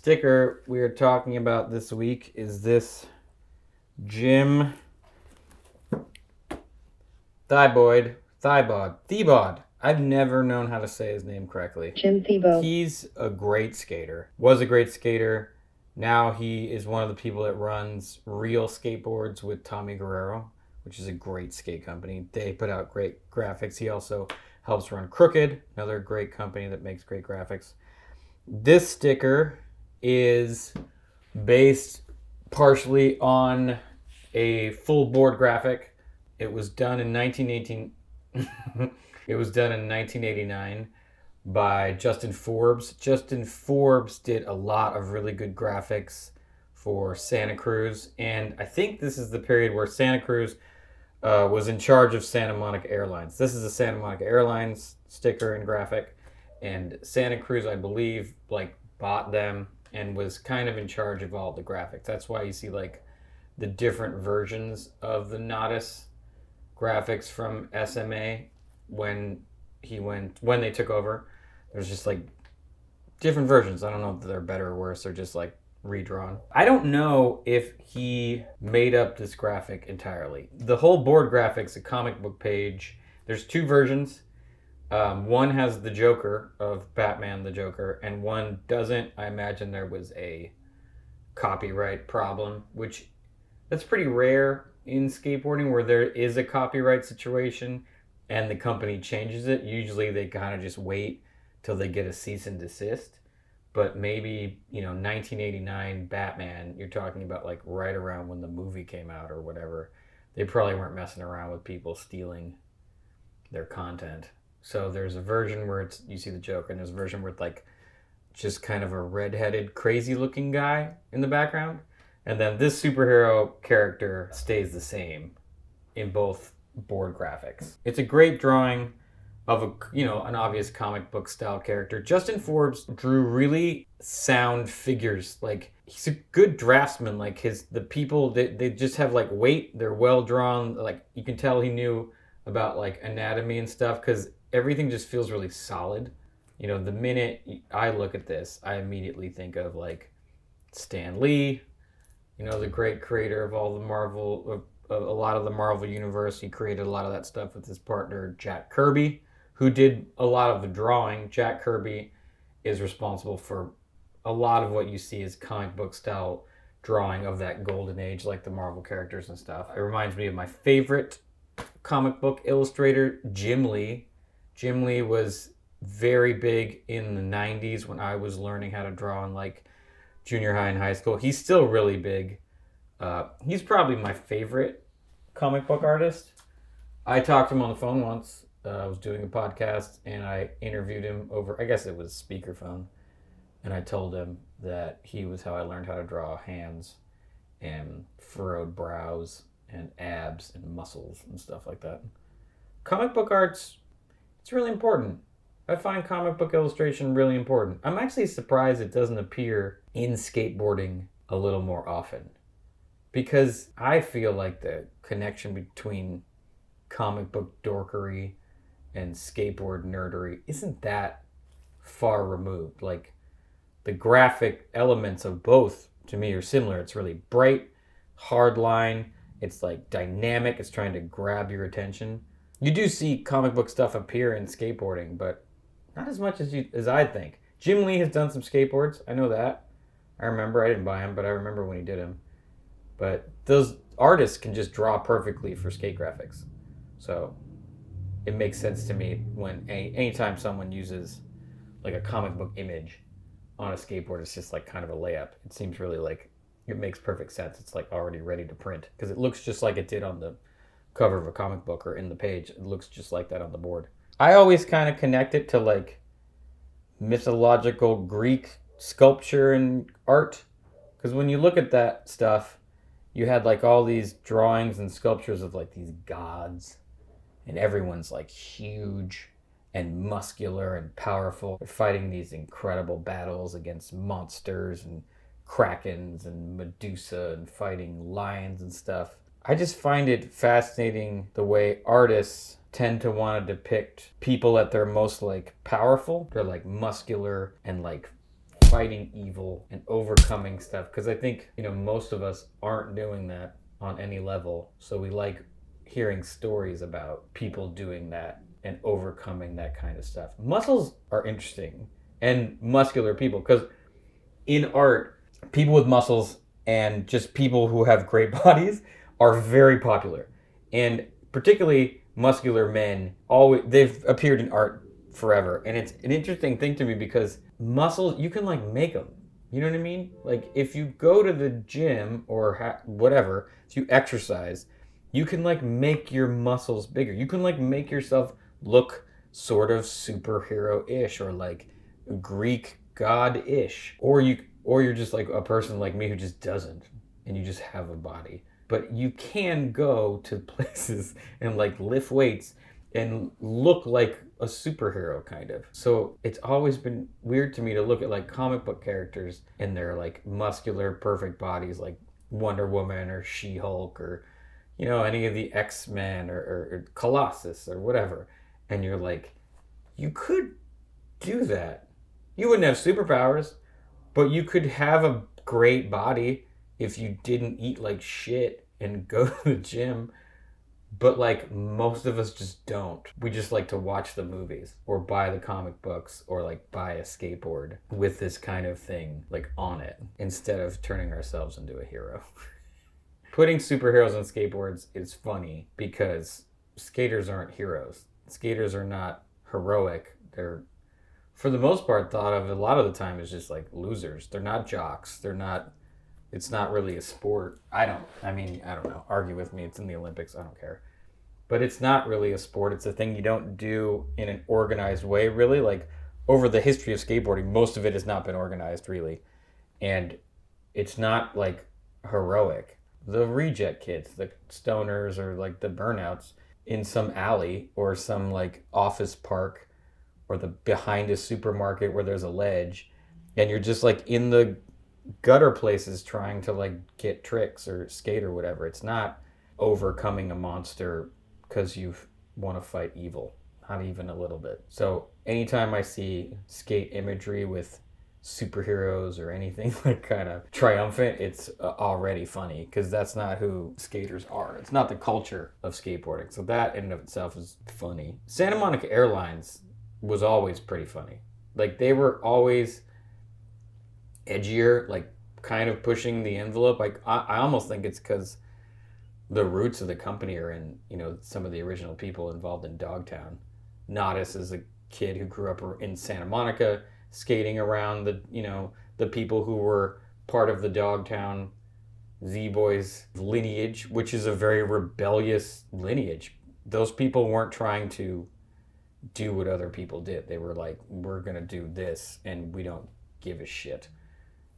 sticker we are talking about this week is this Jim THIEBAUD. I've never known how to say his name correctly. Jim THIEBAUD. He's a great skater. Was a great skater. Now he is one of the people that runs Real Skateboards with Tommy Guerrero, which is a great skate company. They put out great graphics. He also helps run Crooked, another great company that makes great graphics. This sticker is based partially on a full board graphic. It was done in 1918. It was done in 1989 by Justin Forbes. Justin Forbes did a lot of really good graphics for Santa Cruz, and I think this is the period where Santa Cruz was in charge of Santa Monica Airlines. This is a Santa Monica Airlines sticker and graphic, and Santa Cruz, I believe, bought them and was kind of in charge of all the graphics. That's why you see the different versions of the Nodis graphics from SMA when they took over. There's just different versions. I don't know if they're better or worse. They're just redrawn. I don't know if he made up this graphic entirely. The whole board graphic's a comic book page. There's two versions. One has the Joker of Batman the Joker, and one doesn't. I imagine there was a copyright problem, which that's pretty rare in skateboarding where there is a copyright situation and the company changes it. Usually they kind of just wait till they get a cease and desist. But maybe, 1989 Batman, you're talking about right around when the movie came out or whatever. They probably weren't messing around with people stealing their content. So there's a version where you see the Joker, and there's a version where it's just kind of a redheaded, crazy looking guy in the background. And then this superhero character stays the same in both board graphics. It's a great drawing of an obvious comic book style character. Justin Forbes drew really sound figures. He's a good draftsman. The people, they just have weight. They're well drawn. You can tell he knew about anatomy and stuff because everything just feels really solid. The minute I look at this, I immediately think of Stan Lee, the great creator of all the Marvel, a lot of the Marvel universe. He created a lot of that stuff with his partner Jack Kirby, who did a lot of the drawing. Jack Kirby is responsible for a lot of what you see as comic book style drawing of that golden age, the Marvel characters and stuff. It reminds me of my favorite comic book illustrator, Jim Lee. Jim Lee was very big in the 90s when I was learning how to draw in junior high and high school. He's still really big. He's probably my favorite comic book artist. I talked to him on the phone once. I was doing a podcast and I interviewed him over, I guess it was speakerphone. And I told him that he was how I learned how to draw hands and furrowed brows and abs and muscles and stuff like that. Comic book art's, it's really important. I find comic book illustration really important. I'm actually surprised it doesn't appear in skateboarding a little more often, because I feel like the connection between comic book dorkery and skateboard nerdery isn't that far removed. The graphic elements of both to me are similar. It's really bright, hard line. It's dynamic. It's trying to grab your attention. You do see comic book stuff appear in skateboarding, but not as much as I think. Jim Lee has done some skateboards. I know that. I remember. I didn't buy them, but I remember when he did them. But those artists can just draw perfectly for skate graphics. So it makes sense to me when anytime someone uses a comic book image on a skateboard, it's just kind of a layup. It seems really it makes perfect sense. It's already ready to print because it looks just like it did on the cover of a comic book or in the page. It looks just like that on the board. I always kind of connect it to mythological Greek sculpture and art, because when you look at that stuff, you had all these drawings and sculptures of these gods, and everyone's huge and muscular and powerful. They're fighting these incredible battles against monsters and krakens and Medusa and fighting lions and stuff. I just find it fascinating the way artists tend to want to depict people at their most powerful. They're muscular and fighting evil and overcoming stuff. Because I think, most of us aren't doing that on any level. So we like hearing stories about people doing that and overcoming that kind of stuff. Muscles are interesting, and muscular people, because in art, people with muscles and just people who have great bodies are very popular. And particularly muscular men, they've appeared in art forever. And it's an interesting thing to me because muscles, you can like make them. You know what I mean? Like if you go to the gym or whatever, if you exercise, you can like make your muscles bigger. You can like make yourself look sort of superhero-ish or like Greek god-ish. Or you're just like a person like me who just doesn't, and you just have a body. But you can go to places and like lift weights and look like a superhero kind of. So it's always been weird to me to look at like comic book characters and their like muscular, perfect bodies like Wonder Woman or She-Hulk or, any of the X-Men or Colossus or whatever. And you're like, you could do that. You wouldn't have superpowers, but you could have a great body if you didn't eat like shit and go to the gym. But like most of us just don't. We just like to watch the movies or buy the comic books or like buy a skateboard with this kind of thing like on it instead of turning ourselves into a hero. Putting superheroes on skateboards is funny because skaters aren't heroes. Skaters are not heroic. They're, for the most part, thought of a lot of the time as just like losers. They're not jocks. It's not really a sport. I don't know. Argue with me. It's in the Olympics. I don't care. But it's not really a sport. It's a thing you don't do in an organized way, really. Like, over the history of skateboarding, most of it has not been organized, really. And it's not, like, heroic. The reject kids, the stoners or, like, the burnouts in some alley or some, like, office park or the behind a supermarket where there's a ledge, and you're just, like, in the gutter places trying to like get tricks or skate or whatever. It's not overcoming a monster because you want to fight evil, not even a little bit. So anytime I see skate imagery with superheroes or anything like kind of triumphant, it's already funny because that's not who skaters are. It's not the culture of skateboarding. So that in and of itself is funny. Santa Monica Airlines was always pretty funny. Like they were always edgier, like kind of pushing the envelope. Like I almost think it's because the roots of the company are in, some of the original people involved in Dogtown. Nodis is a kid who grew up in Santa Monica, skating around the people who were part of the Dogtown Z-Boys lineage, which is a very rebellious lineage. Those people weren't trying to do what other people did. They were like, we're gonna do this and we don't give a shit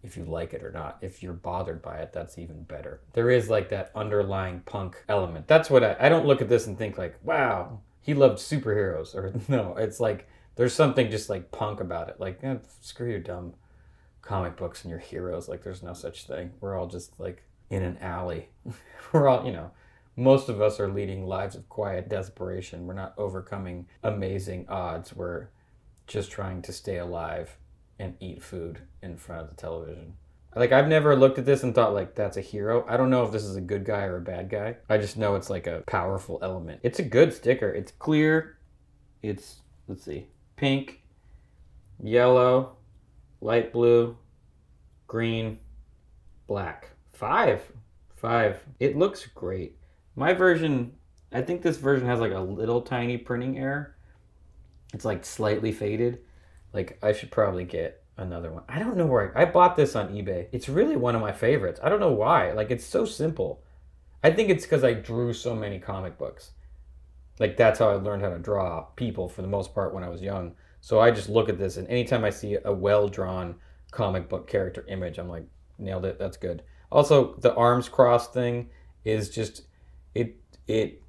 if you like it or not. If you're bothered by it, that's even better. There is like that underlying punk element. That's what I don't look at this and think like, wow, he loved superheroes. Or no, it's like there's something just like punk about it. Like, screw your dumb comic books and your heroes. Like there's no such thing. We're all just like in an alley. We're all, most of us are leading lives of quiet desperation. We're not overcoming amazing odds. We're just trying to stay alive and eat food in front of the television. Like, I've never looked at this and thought, like, that's a hero. I don't know if this is a good guy or a bad guy. I just know it's, like, a powerful element. It's a good sticker. It's clear. It's, let's see, pink, yellow, light blue, green, black. Five. It looks great. My version, I think this version has, like, a little tiny printing error. It's, like, slightly faded. Like, I should probably get another one. I don't know where I bought this on eBay. It's really one of my favorites. I don't know why. Like, it's so simple. I think it's because I drew so many comic books. Like, that's how I learned how to draw people for the most part when I was young. So I just look at this, and anytime I see a well-drawn comic book character image, I'm like, nailed it. That's good. Also, the arms crossed thing is just, it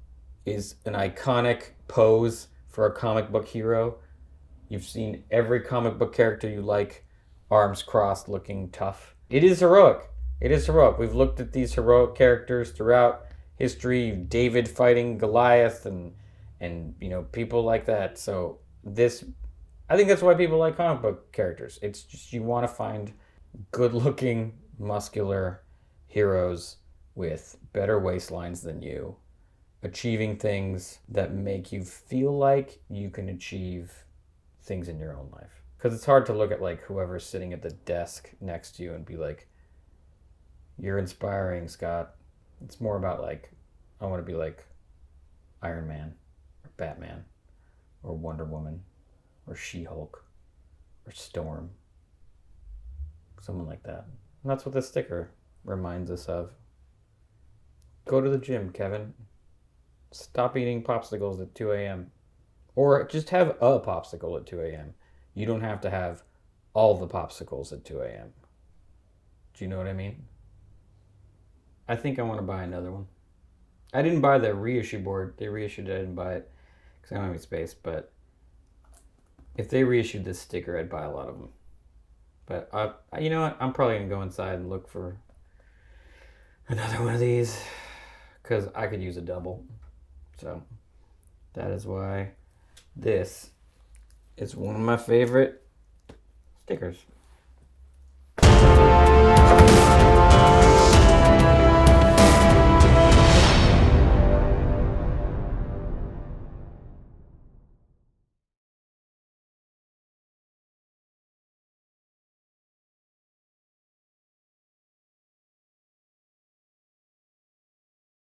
is an iconic pose for a comic book hero. You've seen every comic book character you like, arms crossed, looking tough. It is heroic. We've looked at these heroic characters throughout history. David fighting Goliath and people like that. So this I think that's why people like comic book characters. It's just you want to find good-looking, muscular heroes with better waistlines than you, achieving things that make you feel like you can achieve things in your own life. Because it's hard to look at like whoever's sitting at the desk next to you and be like, you're inspiring, Scott. It's more about like, I want to be like Iron Man or Batman or Wonder Woman or She-Hulk or Storm. Someone like that. And that's what this sticker reminds us of. Go to the gym, Kevin. Stop eating popsicles at 2 a.m. Or just have a popsicle at 2 a.m. You don't have to have all the popsicles at 2 a.m. Do you know what I mean? I think I want to buy another one. I didn't buy the reissue board. They reissued it. I didn't buy it because I don't have any space. But if they reissued this sticker, I'd buy a lot of them. But you know what? I'm probably going to go inside and look for another one of these because I could use a double. So that is why this is one of my favorite stickers.